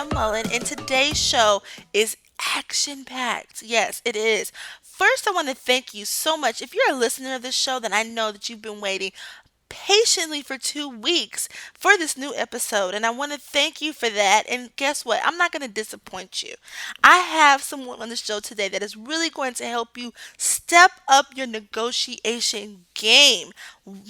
am Mullen, and today's show is action packed. Yes, it is. First, I want to thank you so much. If you're a listener of this show, then I know that you've been waiting patiently for 2 weeks for this new episode, and I want to thank you for that. And guess what? I'm not going to disappoint you. I have someone on the show today that is really going to help you step up your negotiation game.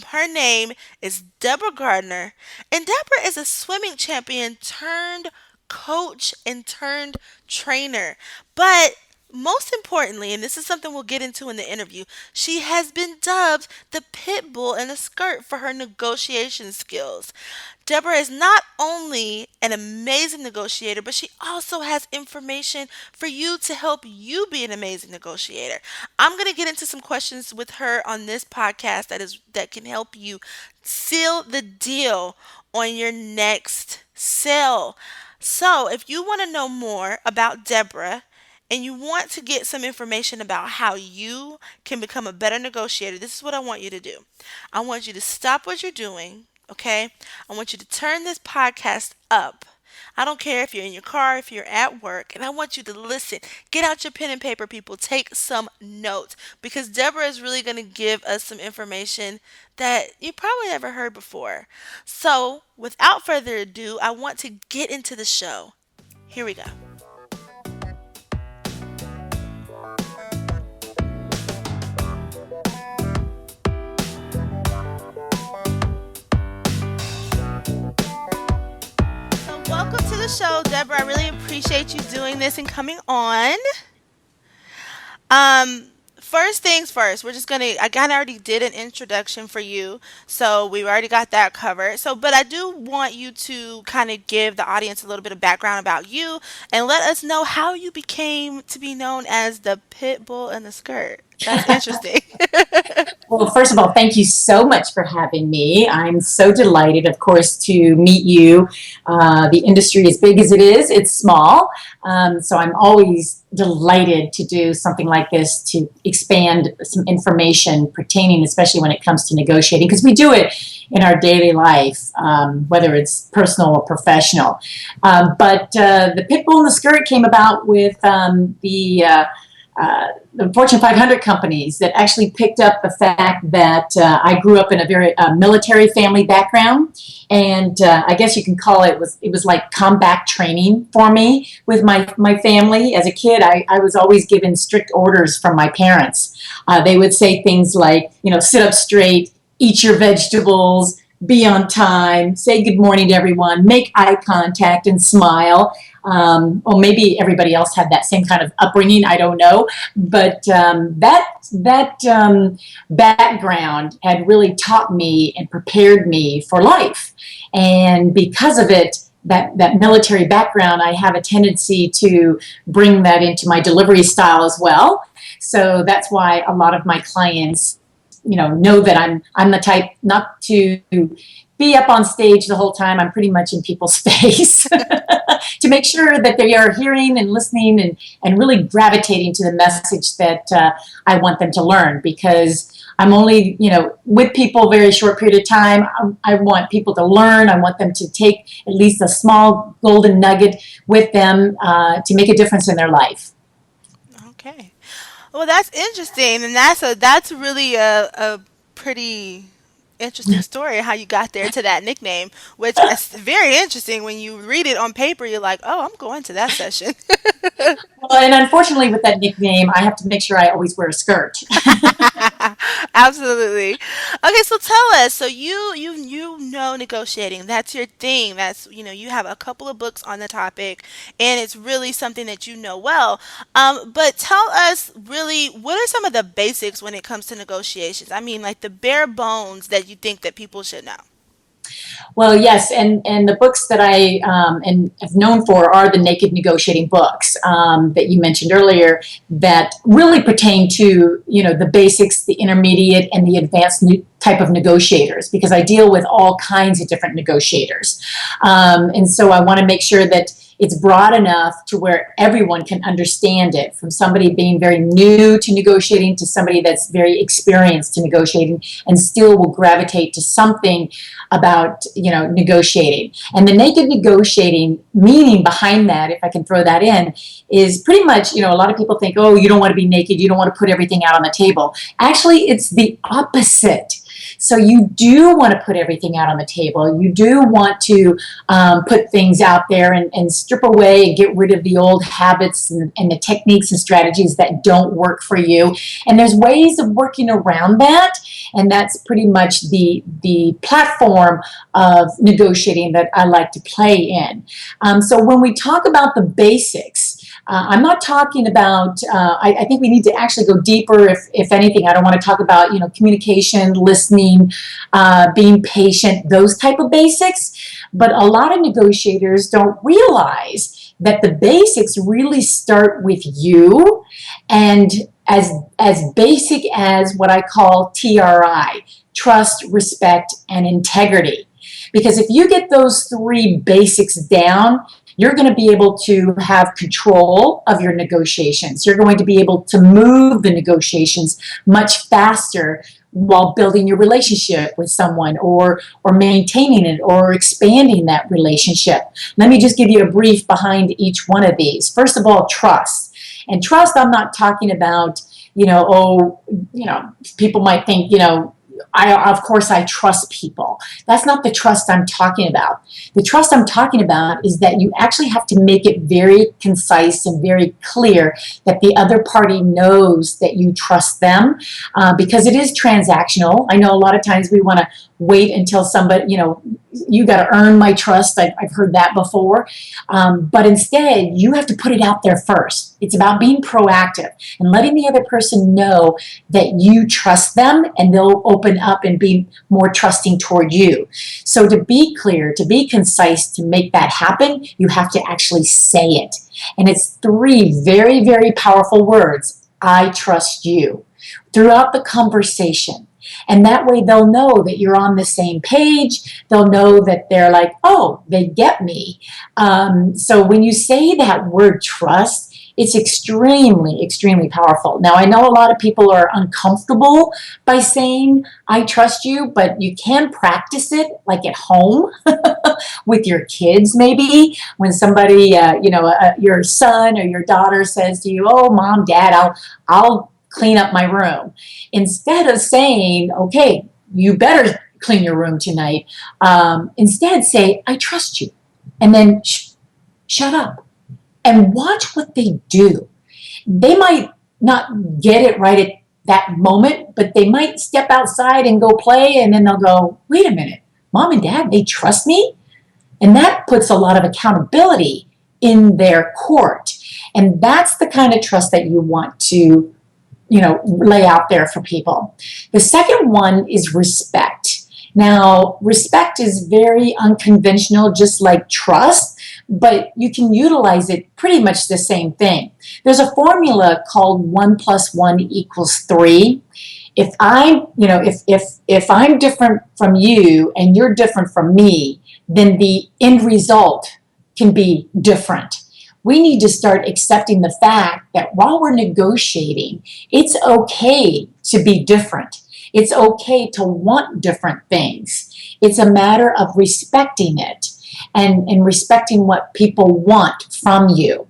Her name is Deborah Gardner, and Deborah is a swimming champion turned coach and turned trainer. But most importantly, and this is something we'll get into in the interview, she has been dubbed the pit bull in a skirt for her negotiation skills. Deborah is not only an amazing negotiator, but she also has information for you to help you be an amazing negotiator. I'm going to get into some questions with her on this podcast that can help you seal the deal on your next sale. So, if you want to know more about Deborah and you want to get some information about how you can become a better negotiator, this is what I want you to do. I want you to stop what you're doing, okay? I want you to turn this podcast up. I don't care if you're in your car, if you're at work, and I want you to listen. Get out your pen and paper, people. Take some notes because Deborah is really going to give us some information that you probably never heard before. So, without further ado, I want to get into the show. Here we go. So, welcome to the show, Deborah. I really appreciate you doing this and coming on. Um, First things first, we're just gonna. I kind of already did an introduction for you, so we already got that covered. So, but I do want you to kind of give the audience a little bit of background about you and let us know how you became to be known as the pit bull in the skirt. That's interesting. Well, first of all, thank you so much for having me. I'm so delighted, of course, to meet you. The industry, as big as it is, it's small. So I'm always delighted to do something like this to expand some information pertaining, especially when it comes to negotiating, because we do it in our daily life, whether it's personal or professional. But the pit bull in the skirt came about with the Fortune 500 companies that actually picked up the fact that I grew up in a very military family background, and I guess you can call it was like combat training for me with my family. As a kid, I was always given strict orders from my parents. They would say things like, sit up straight, eat your vegetables, be on time, say good morning to everyone, make eye contact and smile. Or maybe everybody else had that same kind of upbringing. I don't know, but that background had really taught me and prepared me for life. And because of it, that military background, I have a tendency to bring that into my delivery style as well. So that's why a lot of my clients, know that I'm the type not to be up on stage the whole time. I'm pretty much in people's face to make sure that they are hearing and listening and really gravitating to the message that I want them to learn, because I'm only, with people a very short period of time. I want people to learn. I want them to take at least a small golden nugget with them to make a difference in their life. Okay. Well, that's interesting, and that's really a pretty interesting story how you got there to that nickname, which is very interesting. When you read it on paper, you're like, oh, I'm going to that session. Well, and unfortunately, with that nickname, I have to make sure I always wear a skirt. Absolutely. Okay, so tell us. So you know negotiating. That's your thing. That's you have a couple of books on the topic, and it's really something that you know well. But tell us really, what are some of the basics when it comes to negotiations? I mean, like the bare bones that you think that people should know. Well, yes, and the books that I and have known for are the naked negotiating books that you mentioned earlier, that really pertain to the basics, the intermediate, and the advanced type of negotiators, because I deal with all kinds of different negotiators, and so I want to make sure that It's broad enough to where everyone can understand it, from somebody being very new to negotiating to somebody that's very experienced to negotiating, and still will gravitate to something about, negotiating. And the naked negotiating meaning behind that, if I can throw that in, is pretty much, a lot of people think, oh, you don't want to be naked, you don't want to put everything out on the table. Actually, it's the opposite. So you do want to put everything out on the table. You do want to put things out there and strip away and get rid of the old habits and the techniques and strategies that don't work for you. And there's ways of working around that. And that's pretty much the platform of negotiating that I like to play in. So when we talk about the basics, I'm not talking about, I think we need to actually go deeper, if anything. I don't want to talk about, communication, listening, being patient, those type of basics. But a lot of negotiators don't realize that the basics really start with you, and as basic as what I call TRI, trust, respect, and integrity. Because if you get those three basics down, you're going to be able to have control of your negotiations. You're going to be able to move the negotiations much faster while building your relationship with someone, or maintaining it, or expanding that relationship. Let me just give you a brief behind each one of these. First of all, trust. And trust, I'm not talking about, people might think, of course I trust people. That's not the trust I'm talking about. The trust I'm talking about is that you actually have to make it very concise and very clear that the other party knows that you trust them, because it is transactional. I know a lot of times we want to wait until somebody, you got to earn my trust. I've heard that before. But instead, you have to put it out there first. It's about being proactive and letting the other person know that you trust them, and they'll open up and be more trusting toward you. So to be clear, to be concise, to make that happen, you have to actually say it. And it's three very, very powerful words. I trust you, throughout the conversation. And that way they'll know that you're on the same page. They'll know that they're like, oh, they get me. So when you say that word trust, it's extremely, extremely powerful. Now, I know a lot of people are uncomfortable by saying, I trust you, but you can practice it like at home with your kids, maybe. When somebody, your son or your daughter says to you, oh, mom, dad, I'll clean up my room. Instead of saying, okay, you better clean your room tonight, instead say, I trust you. And then shut up and watch what they do. They might not get it right at that moment, but they might step outside and go play, and then they'll go, wait a minute, mom and dad, they trust me? And that puts a lot of accountability in their court. And that's the kind of trust that you want to lay out there for people. The second one is respect. Now, respect is very unconventional, just like trust, but you can utilize it pretty much the same thing. There's a formula called 1 + 1 = 3. If I'm different from you and you're different from me, then the end result can be different. We need to start accepting the fact that while we're negotiating, it's okay to be different. It's okay to want different things. It's a matter of respecting it and respecting what people want from you.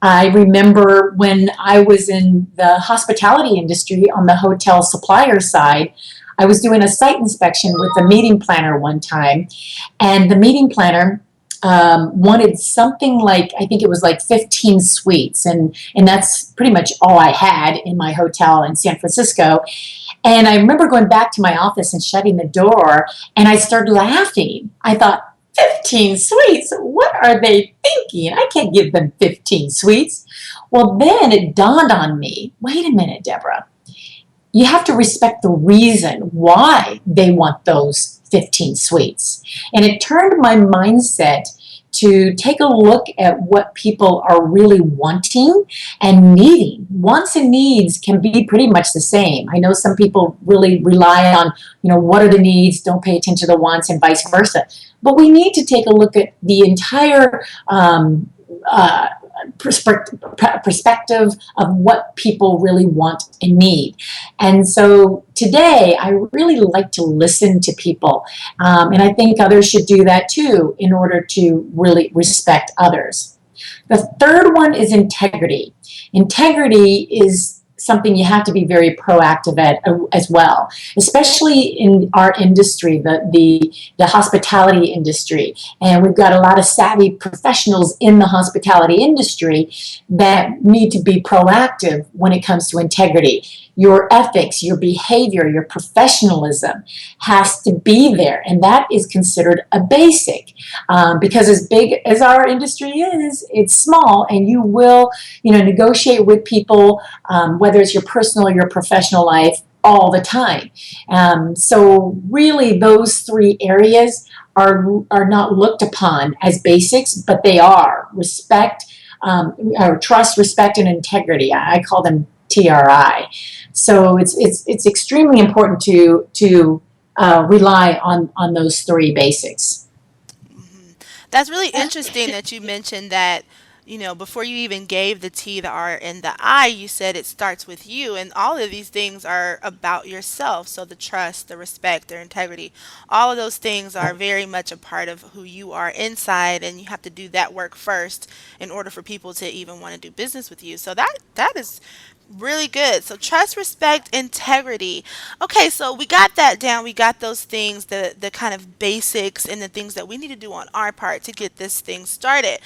I remember when I was in the hospitality industry on the hotel supplier side, I was doing a site inspection with a meeting planner one time, and the meeting planner wanted something like, I think it was like 15 suites, and that's pretty much all I had in my hotel in San Francisco. And I remember going back to my office and shutting the door, and I started laughing. I thought, 15 suites? What are they thinking? I can't give them 15 suites. Well, then it dawned on me, wait a minute, Deborah. You have to respect the reason why they want those 15 suites. And it turned my mindset to take a look at what people are really wanting and needing. Wants and needs can be pretty much the same. I know some people really rely on, what are the needs, don't pay attention to the wants, and vice versa. But we need to take a look at the entire perspective of what people really want and need. And so today, I really like to listen to people. And I think others should do that too in order to really respect others. The third one is integrity. Integrity is something you have to be very proactive at as well, especially in our industry, the hospitality industry. And we've got a lot of savvy professionals in the hospitality industry that need to be proactive when it comes to integrity. Your ethics, your behavior, your professionalism has to be there. And that is considered a basic, because as big as our industry is, it's small, and you will, negotiate with people, whether it's your personal or your professional life, all the time. So really, those three areas are not looked upon as basics, but they are respect, or trust, respect, and integrity. I call them TRI. So it's extremely important to rely on those three basics. That's really interesting that you mentioned that, before you even gave the T, the R, and the I, you said it starts with you. And all of these things are about yourself. So the trust, the respect, the integrity, all of those things are very much a part of who you are inside. And you have to do that work first in order for people to even want to do business with you. So that is really good. So trust, respect, integrity. Okay, so we got that down. We got those things, the kind of basics and the things that we need to do on our part to get this thing started.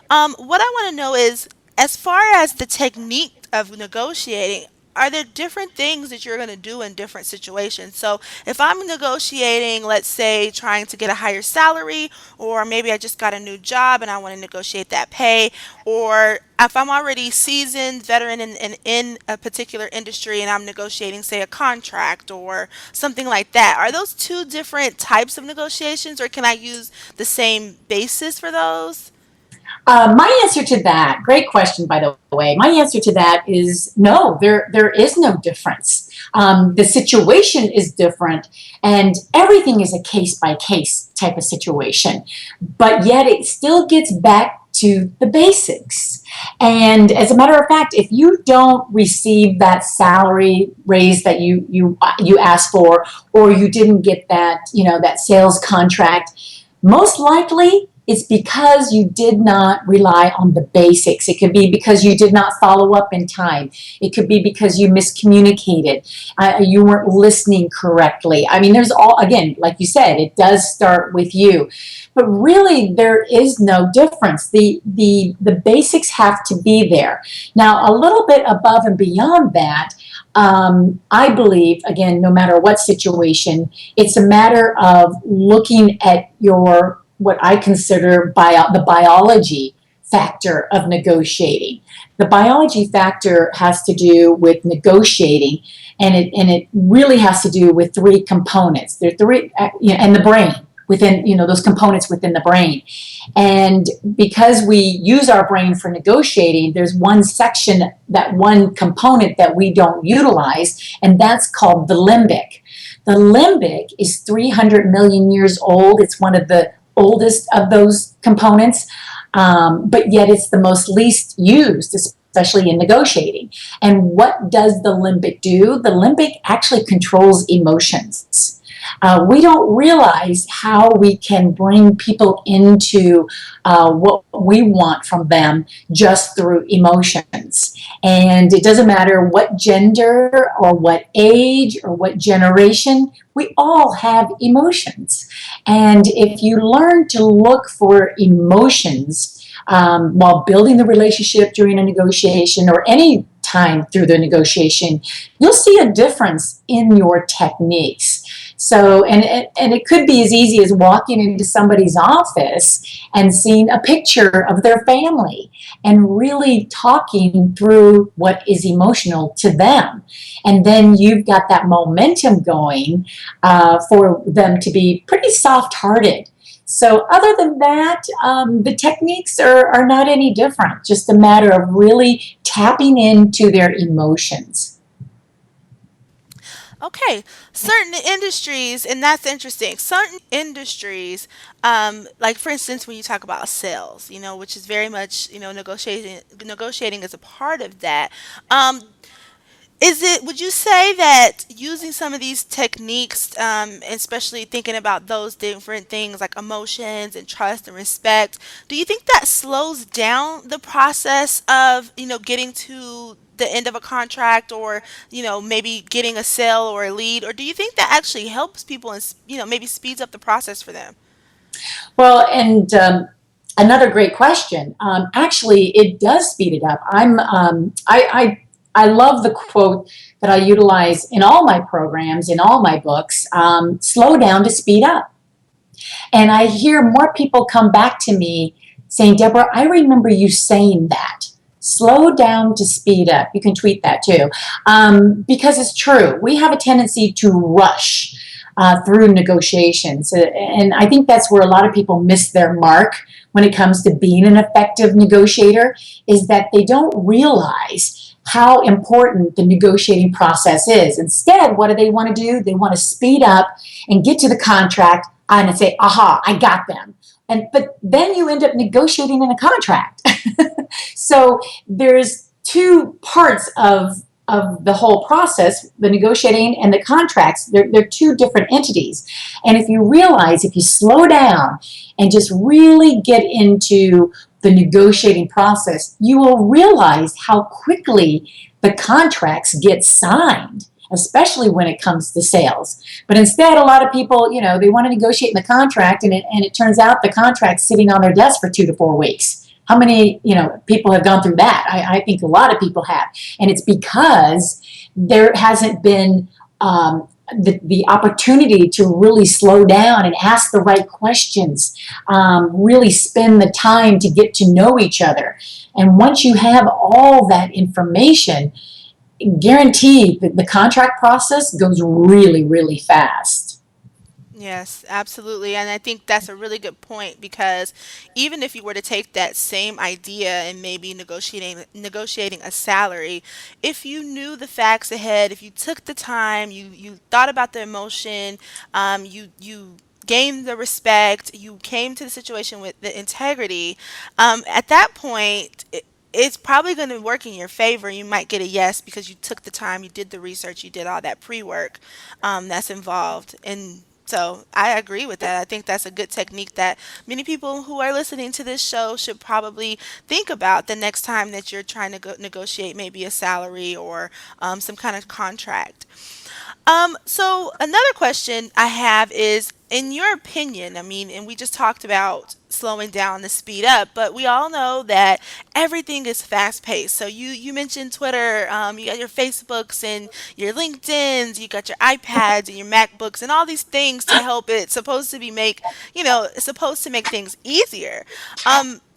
What I want to know is, as far as the technique of negotiating, are there different things that you're going to do in different situations? So, if I'm negotiating, let's say trying to get a higher salary, or maybe I just got a new job and I want to negotiate that pay, or if I'm already seasoned veteran in a particular industry and I'm negotiating, say, a contract or something like that, are those two different types of negotiations, or can I use the same basis for those? My answer to that, great question, by the way. My answer to that is no, there is no difference. The situation is different, and everything is a case by case type of situation, but yet it still gets back to the basics. And as a matter of fact, if you don't receive that salary raise that you asked for, or you didn't get that that sales contract, most likely it's because you did not rely on the basics. It could be because you did not follow up in time. It could be because you miscommunicated. You weren't listening correctly. I mean, there's all, again, like you said, it does start with you. But really, there is no difference. The basics have to be there. Now, a little bit above and beyond that, I believe, again, no matter what situation, it's a matter of looking at your what I consider the biology factor of negotiating. The biology factor has to do with negotiating, and it really has to do with three components. There are three, and the brain within those components within the brain. And because we use our brain for negotiating, there's one section, that one component that we don't utilize, and that's called the limbic. The limbic is 300 million years old. It's one of the oldest of those components, but yet it's the most least used, especially in negotiating. And what does the limbic do? The limbic actually controls emotions. We don't realize how we can bring people into what we want from them just through emotions. And it doesn't matter what gender or what age or what generation, we all have emotions. And if you learn to look for emotions while building the relationship during a negotiation or any time through the negotiation, you'll see a difference in your techniques. So, and it could be as easy as walking into somebody's office and seeing a picture of their family and really talking through what is emotional to them. And then you've got that momentum going for them to be pretty soft-hearted. So other than that, the techniques are not any different, just a matter of really tapping into their emotions. Okay, certain industries, and that's interesting. Certain industries, like for instance, when you talk about sales, which is very much, negotiating is a part of that. Um, would you say that using some of these techniques, especially thinking about those different things like emotions and trust and respect, do you think that slows down the process of, getting to the end of a contract, or, maybe getting a sale or a lead? Or do you think that actually helps people and, maybe speeds up the process for them? Well, and another great question. Actually, it does speed it up. I love the quote that I utilize in all my programs, in all my books: slow down to speed up. And I hear more people come back to me saying, Deborah, I remember you saying that. Slow down to speed up. You can tweet that too. Because it's true. We have a tendency to rush through negotiations. And I think that's where a lot of people miss their mark when it comes to being an effective negotiator, is that they don't realize how important the negotiating process is. Instead, what do they want to do? They want to speed up and get to the contract and say, aha, I got them. But then you end up negotiating in a contract. So there's two parts of the whole process: the negotiating and the contracts. They're two different entities. And if you realize, if you slow down and just really get into the negotiating process, you will realize how quickly the contracts get signed, especially when it comes to sales. But instead, a lot of people, they want to negotiate in the contract, and it turns out the contract's sitting on their desk for 2 to 4 weeks. How many, people have gone through that? I think a lot of people have. And it's because there hasn't been the opportunity to really slow down and ask the right questions, really spend the time to get to know each other. And once you have all that information, guaranteed that the contract process goes really, really fast. Yes, absolutely. And I think that's a really good point, because even if you were to take that same idea and maybe negotiating a salary, if you knew the facts ahead, if you took the time, you thought about the emotion, you gained the respect, you came to the situation with the integrity, at that point, it's probably going to work in your favor. You might get a yes because you took the time, you did the research, you did all that pre-work, that's involved. And so I agree with that. I think that's a good technique that many people who are listening to this show should probably think about the next time that you're trying to negotiate maybe a salary or some kind of contract. So another question I have is, in your opinion, I mean, and we just talked about slowing down to speed up, but we all know that everything is fast paced. So you mentioned Twitter, you got your Facebooks and your LinkedIn's, you got your iPads and your MacBooks and all these things to help it. Supposed to be it's supposed to make things easier.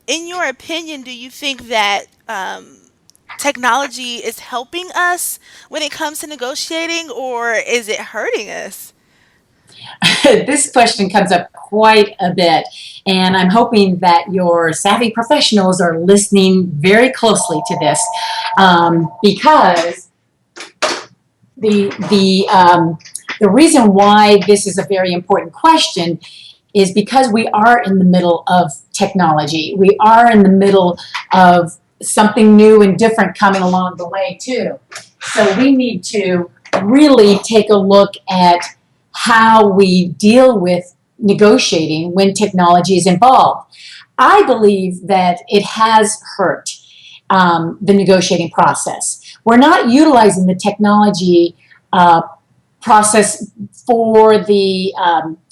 In your opinion, do you think that technology is helping us when it comes to negotiating, or is it hurting us? This question comes up quite a bit, and I'm hoping that your savvy professionals are listening very closely to this, because the reason why this is a very important question is because we are in the middle of technology. We are in the middle of something new and different coming along the way too. So we need to really take a look at how we deal with negotiating when technology is involved. I believe that it has hurt the negotiating process. We're not utilizing the technology process for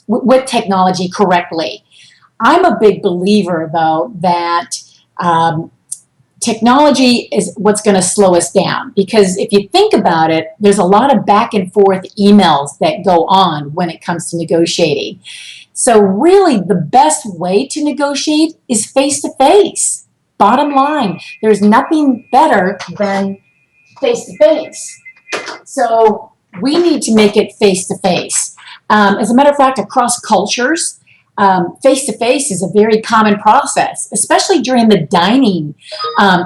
with technology correctly. I'm a big believer, though, that technology is what's going to slow us down, because if you think about it, there's a lot of back and forth emails that go on when it comes to negotiating. So really the best way to negotiate is face to face. Bottom line, there's nothing better than face to face. So we need to make it face to face. As a matter of fact, across cultures, face to face is a very common process, especially during the dining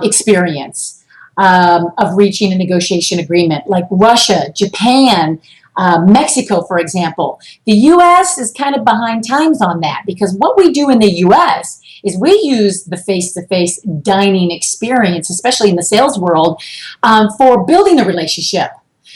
experience of reaching a negotiation agreement. Like Russia, Japan, Mexico, for example. The US is kind of behind times on that because what we do in the US is we use the face-to-face dining experience, especially in the sales world, for building the relationship.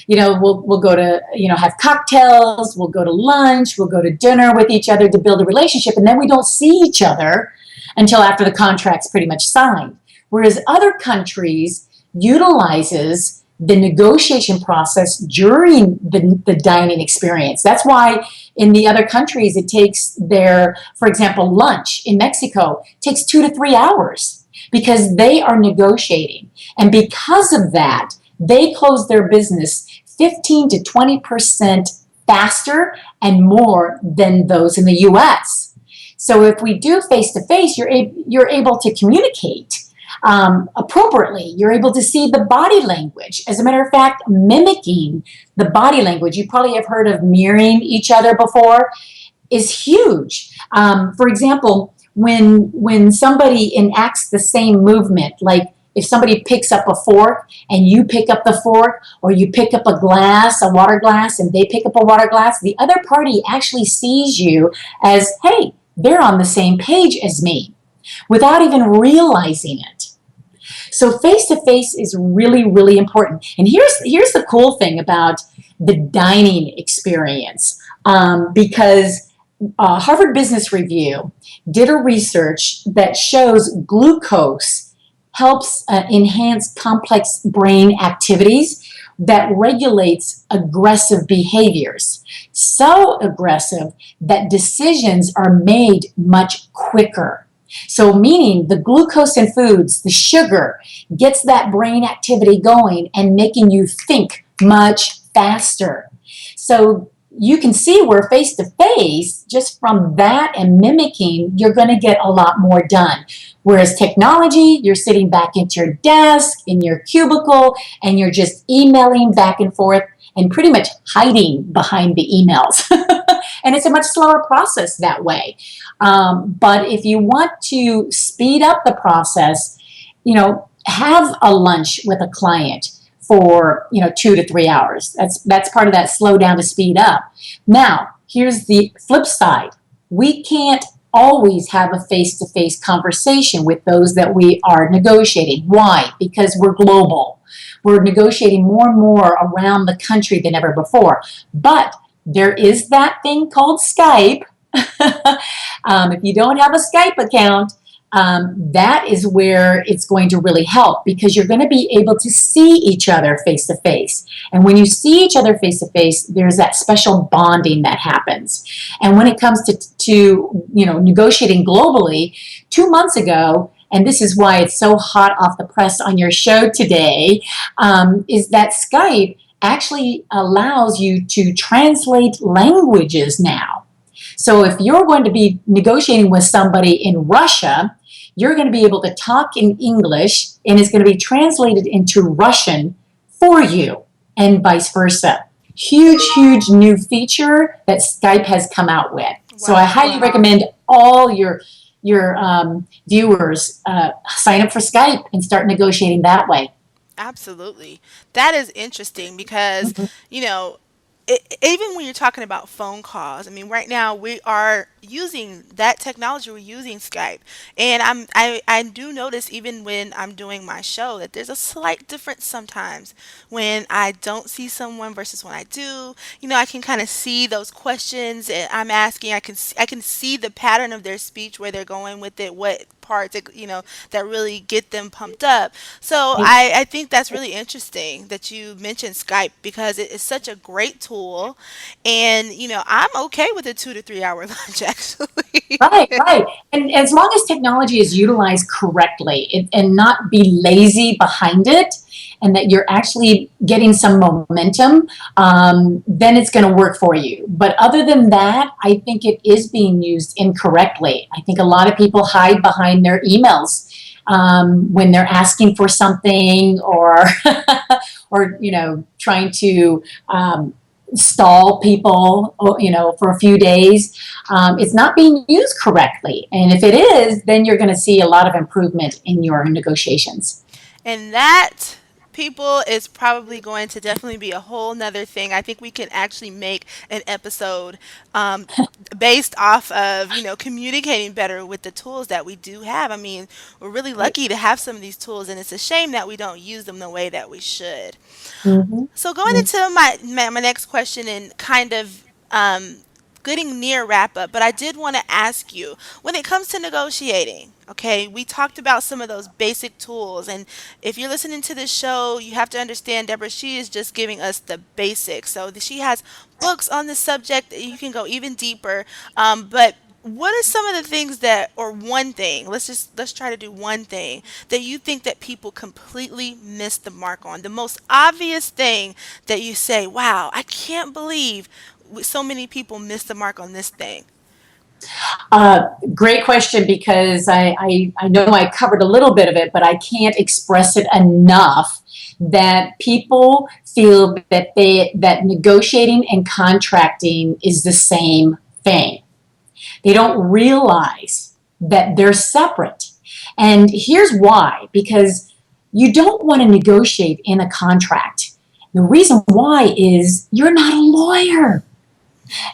We'll go to, have cocktails, we'll go to lunch, we'll go to dinner with each other to build a relationship, and then we don't see each other until after the contract's pretty much signed. Whereas other countries utilizes the negotiation process during the dining experience. That's why in the other countries it takes for example, lunch in Mexico takes 2 to 3 hours because they are negotiating. And because of that, they close their business 15 to 20% faster and more than those in the US. So if we do face to face, you're able to communicate appropriately. You're able to see the body language. As a matter of fact, mimicking the body language, you probably have heard of mirroring each other before, is huge. For example, when somebody enacts the same movement, like if somebody picks up a fork and you pick up the fork, or you pick up a water glass, and they pick up a water glass, the other party actually sees you as, hey, they're on the same page as me, without even realizing it. So face to face is really, really important. And here's the cool thing about the dining experience, because Harvard Business Review did a research that shows glucose helps enhance complex brain activities that regulates aggressive behaviors. So aggressive that decisions are made much quicker. So meaning the glucose in foods, the sugar, gets that brain activity going and making you think much faster. So you can see where face to face, just from that and mimicking, you're going to get a lot more done. Whereas technology, you're sitting back at your desk, in your cubicle, and you're just emailing back and forth and pretty much hiding behind the emails. And it's a much slower process that way. But if you want to speed up the process, have a lunch with a client for 2 to 3 hours. That's part of that slow down to speed up. Now, here's the flip side. We can't always have a face-to-face conversation with those that we are negotiating. Why? Because we're global. We're negotiating more and more around the country than ever before. But there is that thing called Skype. If you don't have a Skype account, that is where it's going to really help, because you're going to be able to see each other face to face. And when you see each other face to face, there's that special bonding that happens. And when it comes to negotiating globally, 2 months ago, and this is why it's so hot off the press on your show today, is that Skype actually allows you to translate languages now. So if you're going to be negotiating with somebody in Russia, you're going to be able to talk in English, and it's going to be translated into Russian for you, and vice versa. Huge, huge new feature that Skype has come out with. So I highly recommend all your viewers sign up for Skype and start negotiating that way. Absolutely. That is interesting because, you know, even when you're talking about phone calls, I mean, right now we are using that technology. We're using Skype, and I do notice even when I'm doing my show that there's a slight difference sometimes when I don't see someone versus when I do. You know, I can kind of see those questions and I'm asking. I can see the pattern of their speech, where they're going with it, what parts that really get them pumped up. So I think that's really interesting that you mentioned Skype, because it is such a great tool, and I'm okay with a 2 to 3 hour lunch actually. Right, right. And as long as technology is utilized correctly, and not be lazy behind it, and that you're actually getting some momentum, then it's going to work for you. But other than that, I think it is being used incorrectly. I think a lot of people hide behind their emails when they're asking for something, or or trying to stall people, for a few days. It's not being used correctly. And if it is, then you're going to see a lot of improvement in your negotiations. And that people is probably going to definitely be a whole nother thing. I think we can actually make an episode um, based off of, communicating better with the tools that we do have. I mean, we're really Right. lucky to have some of these tools, and it's a shame that we don't use them the way that we should. Mhm. So going Mm. into my next question and kind of getting near wrap up, but I did want to ask you when it comes to negotiating. Okay, we talked about some of those basic tools, and if you're listening to this show, you have to understand, Deborah. She is just giving us the basics. So she has books on the subject that you can go even deeper. But what are some of the things that, or one thing? Let's try to do one thing that you think that people completely miss the mark on. The most obvious thing that you say, "Wow, I can't believe so many people miss the mark on this thing." Great question, because I know I covered a little bit of it, but I can't express it enough that people feel that negotiating and contracting is the same thing. They don't realize that they're separate. And here's why: because you don't want to negotiate in a contract. The reason why is you're not a lawyer.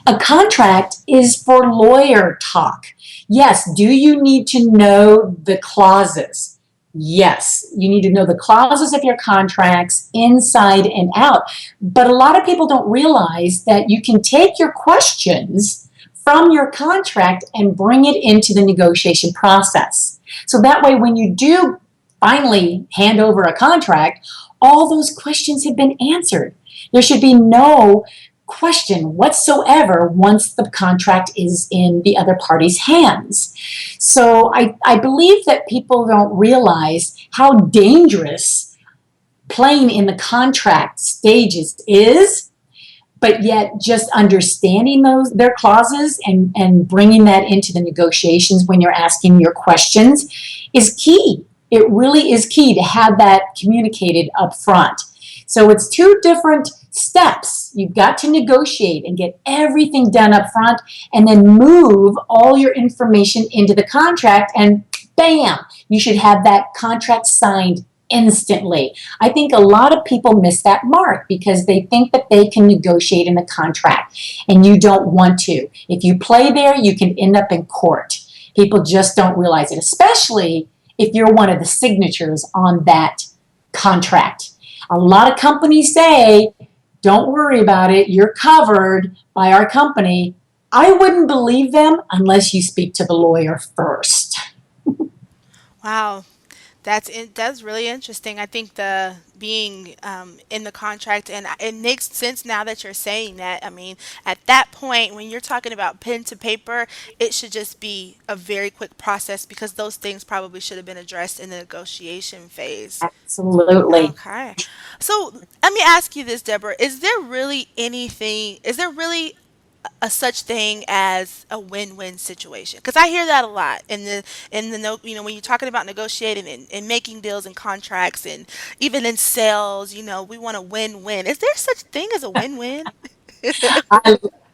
A contract is for lawyer talk. Yes, do you need to know the clauses? Yes, you need to know the clauses of your contracts inside and out. But a lot of people don't realize that you can take your questions from your contract and bring it into the negotiation process. So that way, when you do finally hand over a contract, all those questions have been answered. There should be no question whatsoever once the contract is in the other party's hands. So I believe that people don't realize how dangerous playing in the contract stages is, but yet just understanding their clauses and bringing that into the negotiations when you're asking your questions is key. It really is key to have that communicated up front. So it's two different steps. You've got to negotiate and get everything done up front, and then move all your information into the contract, and bam, you should have that contract signed instantly. I think a lot of people miss that mark because they think that they can negotiate in a contract, and you don't want to. If you play there, you can end up in court. People just don't realize it, especially if you're one of the signatures on that contract. A lot of companies say, don't worry about it, you're covered by our company. I wouldn't believe them unless you speak to the lawyer first. Wow, that's really interesting. I think the being in the contract, and it makes sense now that you're saying that. I mean, at that point, when you're talking about pen to paper, it should just be a very quick process because those things probably should have been addressed in the negotiation phase. Absolutely. Okay. So let me ask you this, Deborah. Is there really a such thing as a win-win situation? Because I hear that a lot in the note. When you're talking about negotiating and making deals and contracts, and even in sales, we want a win-win. Is there such thing as a win-win?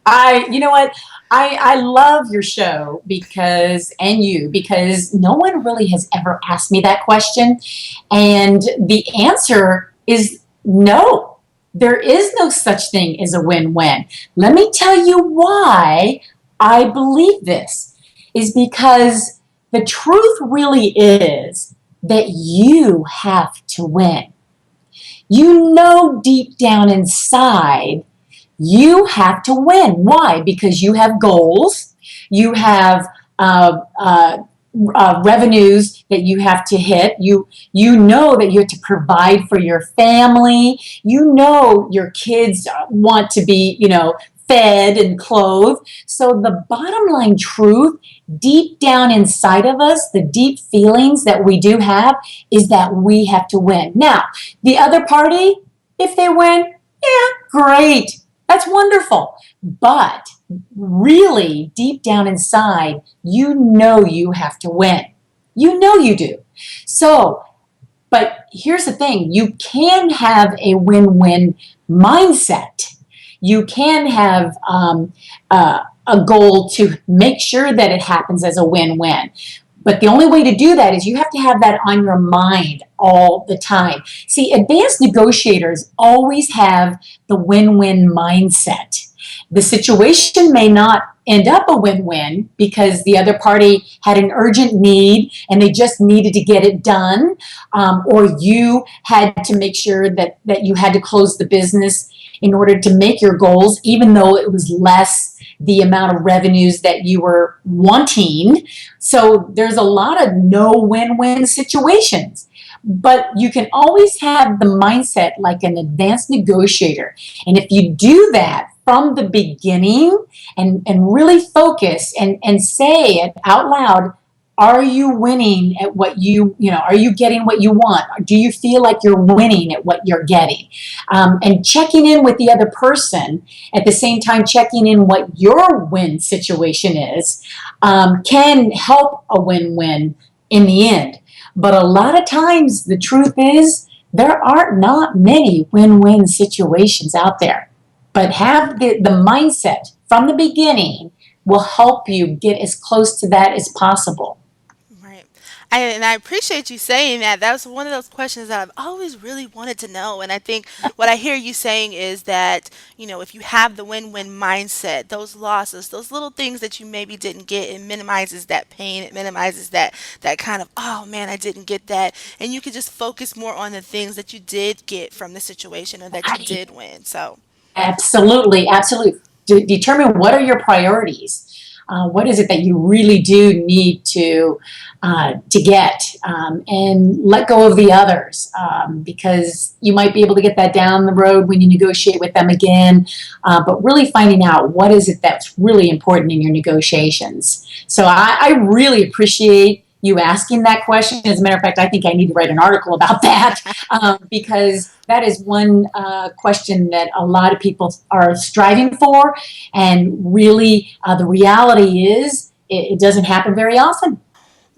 I, you know what? I love your show because no one really has ever asked me that question. And the answer is no. There is no such thing as a win-win. Let me tell you why I believe this is because the truth really is that you have to win. You know deep down inside you have to win. Why? Because you have goals, you have revenues that you have to hit. You know that you have to provide for your family. You know your kids want to be fed and clothed. So the bottom line truth, deep down inside of us, the deep feelings that we do have, is that we have to win. Now, the other party, if they win, yeah, great. That's wonderful. But really, deep down inside, you know you have to win. You know you do. So, but here's the thing: you can have a win win mindset. You can have a goal to make sure that it happens as a win win. But the only way to do that is you have to have that on your mind all the time. See, advanced negotiators always have the win-win mindset. The situation may not end up a win-win because the other party had an urgent need and they just needed to get it done, or you had to make sure that you had to close the business in order to make your goals, even though it was less the amount of revenues that you were wanting. So there's a lot of no win-win situations. But you can always have the mindset like an advanced negotiator. And if you do that from the beginning and really focus and say it out loud, are you winning at what are you getting what you want? Do you feel like you're winning at what you're getting? And checking in with the other person at the same time, checking in what your win situation is, can help a win-win in the end. But a lot of times, the truth is, there are not many win-win situations out there. But have the mindset from the beginning will help you get as close to that as possible. Right. And I appreciate you saying that. That was one of those questions that I've always really wanted to know. And I think what I hear you saying is that, if you have the win win mindset, those losses, those little things that you maybe didn't get, it minimizes that pain. It minimizes that kind of, oh man, I didn't get that. And you can just focus more on the things that you did get from the situation or that you did win. So, Absolutely, absolutely. Determine what are your priorities. What is it that you really do need to get, and let go of the others, because you might be able to get that down the road when you negotiate with them again. But really finding out what is it that's really important in your negotiations. So I really appreciate you asking that question. As a matter of fact, I think I need to write an article about that, because that is one question that a lot of people are striving for. And really, the reality is it doesn't happen very often.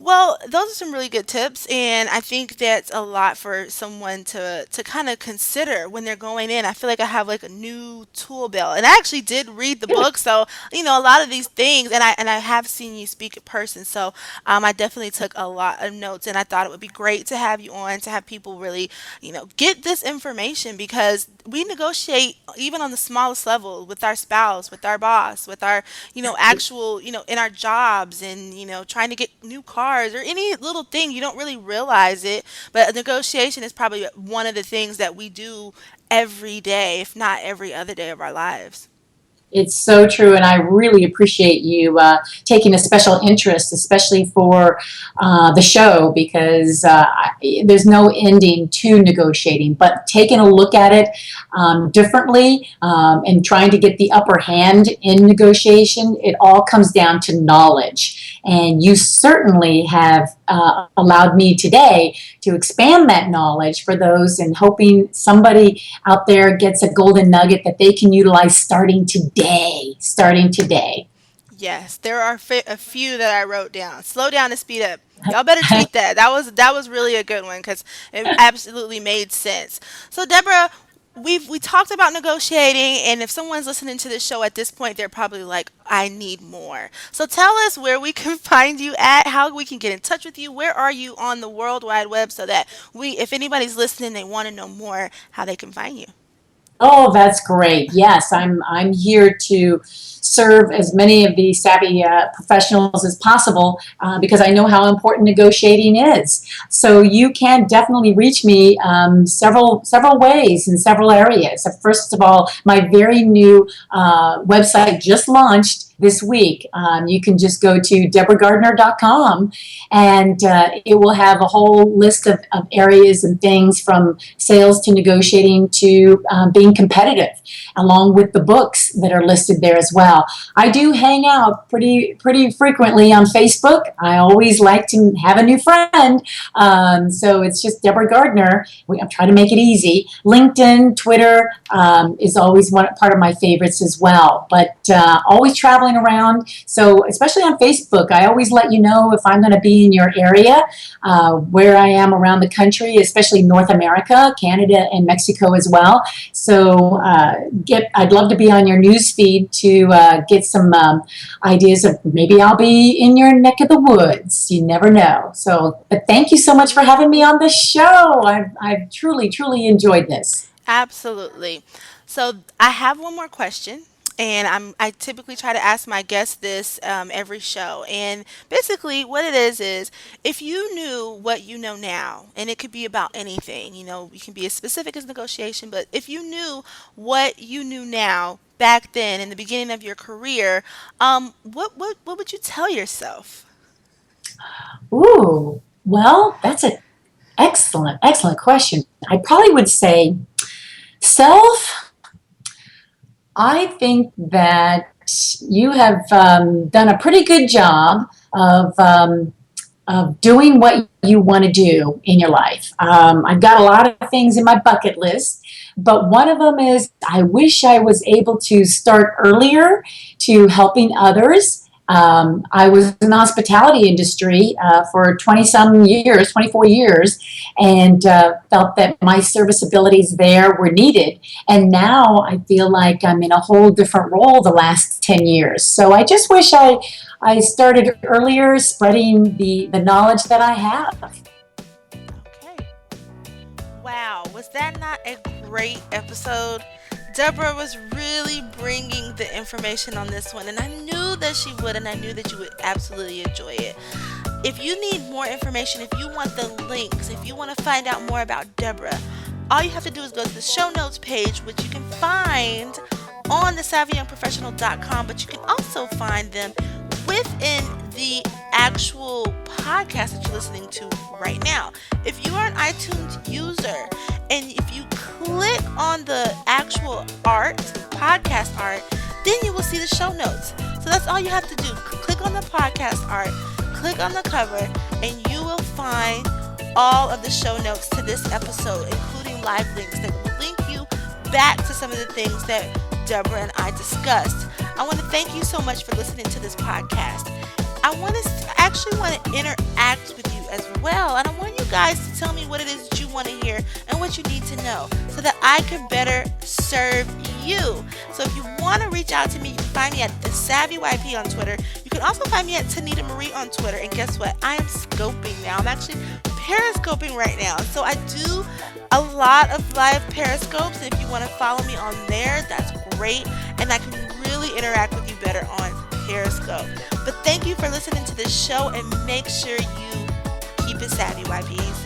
well, those are some really good tips, and I think that's a lot for someone to kind of consider when they're going in. I feel like I have like a new tool belt, and I actually did read the book, so a lot of these things, and I have seen you speak in person, so I definitely took a lot of notes, and I thought it would be great to have you on to have people really get this information because we negotiate even on the smallest level with our spouse, with our boss, with our actual in our jobs, and trying to get new cars or any little thing. You don't really realize it, but a negotiation is probably one of the things that we do every day, if not every other day of our lives. It's so true, and I really appreciate you taking a special interest, especially for the show, because there's no ending to negotiating. But taking a look at it differently, and trying to get the upper hand in negotiation, it all comes down to knowledge. And you certainly have allowed me today to expand that knowledge for those, and hoping somebody out there gets a golden nugget that they can utilize starting today. Starting today. Yes, there are a few that I wrote down. Slow down and speed up. Y'all better tweet that. That was really a good one because it absolutely made sense. So Deborah, we talked about negotiating, and if someone's listening to this show at this point, they're probably like, I need more. So tell us where we can find you at, how we can get in touch with you. Where are you on the World Wide Web so that if anybody's listening, they want to know more, how they can find you. Oh, that's great. Yes, I'm here to serve as many of the savvy professionals as possible, because I know how important negotiating is. So you can definitely reach me several ways in several areas. So first of all, my very new website just launched this week. You can just go to deborahgardner.com, and it will have a whole list of areas and things from sales to negotiating to being competitive, along with the books that are listed there as well. I do hang out pretty frequently on Facebook. I always like to have a new friend. So it's just Deborah Gardner. I'm trying to make it easy. LinkedIn, Twitter is always one part of my favorites as well. But always traveling traveling around. So, especially on Facebook, I always let you know if I'm going to be in your area, where I am around the country, especially North America, Canada, and Mexico as well. So, I'd love to be on your news feed to get some ideas of maybe I'll be in your neck of the woods. You never know. So, but thank you so much for having me on the show. I've truly, truly enjoyed this. Absolutely. So I have one more question, and I typically try to ask my guests this every show. And basically, what it is if you knew what you know now, and it could be about anything, you can be as specific as negotiation, but if you knew what you knew now back then in the beginning of your career, what would you tell yourself? Ooh, well, that's an excellent, excellent question. I probably would say self. I think that you have done a pretty good job of doing what you want to do in your life. I've got a lot of things in my bucket list, but one of them is I wish I was able to start earlier to helping others. I was in the hospitality industry for 20 some years, 24 years, and felt that my service abilities there were needed. And now I feel like I'm in a whole different role the last 10 years. So I just wish I started earlier spreading the knowledge that I have. Okay. Wow, was that not a great episode? Deborah was really bringing the information on this one, and I knew that she would, and I knew that you would absolutely enjoy it. If you need more information, if you want the links, if you want to find out more about Deborah, all you have to do is go to the show notes page, which you can find on the savvyyoungprofessional.com, but you can also find them within the actual podcast that you're listening to right now. If you are an iTunes user and if you click on the actual art, podcast art, then you will see the show notes. So that's all you have to do. Click on the podcast art, click on the cover, and you will find all of the show notes to this episode, including live links that will link you back to some of the things that Deborah and I discussed. I want to thank you so much for listening to this podcast. I actually want to interact with you as well, and I want you guys to tell me what it is that you want to hear and what you need to know so that I can better serve you. So if you want to reach out to me, you can find me at the Savvy YP on Twitter. You can also find me at Tanida Marie on Twitter. And guess what? I am scoping now. I'm actually periscoping right now. So I do a lot of live periscopes. If you want to follow me on there, that's great. And I can really interact with you better on Periscope. But thank you for listening to this show, and make sure you keep it savvy, YPs.